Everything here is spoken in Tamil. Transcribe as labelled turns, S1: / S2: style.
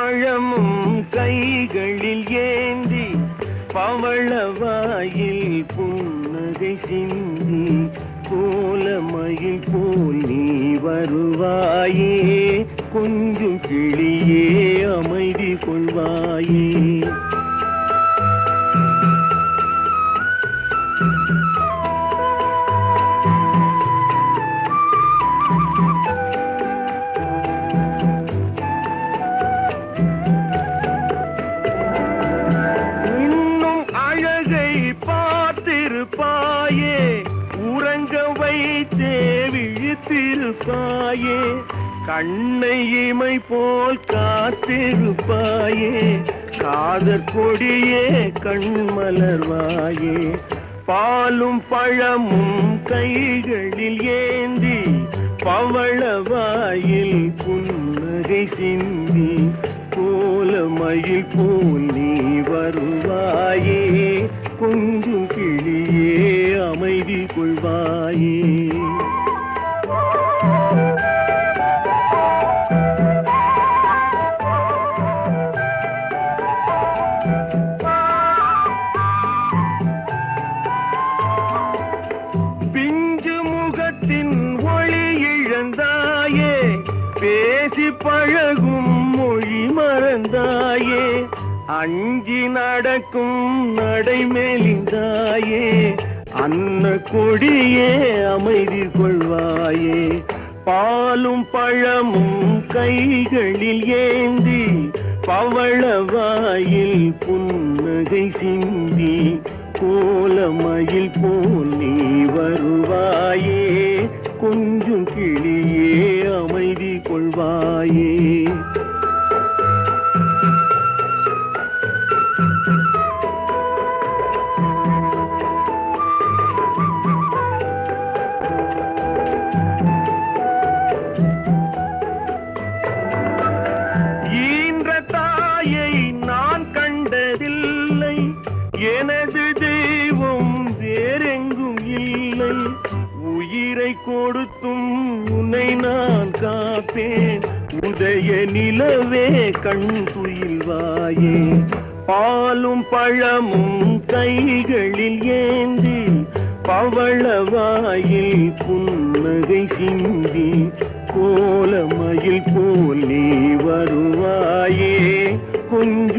S1: பழமும் கைகளில் ஏந்தி பவளவாயில் புன்னகை சிந்தி கோலமயில் போல் நீ வருவாயே கொஞ்சம் கிளியே அமைதி கொள்வாயே. பார்த்திருப்பாயே உறங்க வைத்தே விழித்திருப்பாயே கண்ணை இமை போல் காத்திருப்பாயே காதற் கொடியே கண்மலர்வாயே. பாலும் பழமும் கைகளில் ஏந்தி பவளவாயில் புன்னகை சிந்தி கோலமயில் போல் நீ வருவாயே கொஞ்சம் கிளியே அமைதி கொள்வாயே. பிஞ்சு முகத்தின் ஒளி இழந்தாயே பேசி பழகும் மொழி மறந்தாயே அஞ்சி நடக்கும் நடை மேலிந்தாயே அன்ன கொடியே அமைதி கொள்வாயே. பாலும் பழமும் கைகளில் ஏந்தி பவளவாயில் புன்னகை சிந்தி கோலமயில் போல் நீ வருவாயே கொஞ்சம் கிளியே அமைதி கொள்வாயே. தாயை நான் கண்டதில்லை எனது தெய்வம் வேறெங்கும் இல்லை உயிரை கொடுத்தும் உன்னை நான் காப்பேன் உதய நிலவே கண் துயில்வாயே. பாலும் பழமும் கைகளில் ஏந்தி பவளவாயில் புன்னகை சிந்தி கோலமயில் போல் நீ வருவாயே கொஞ்சம்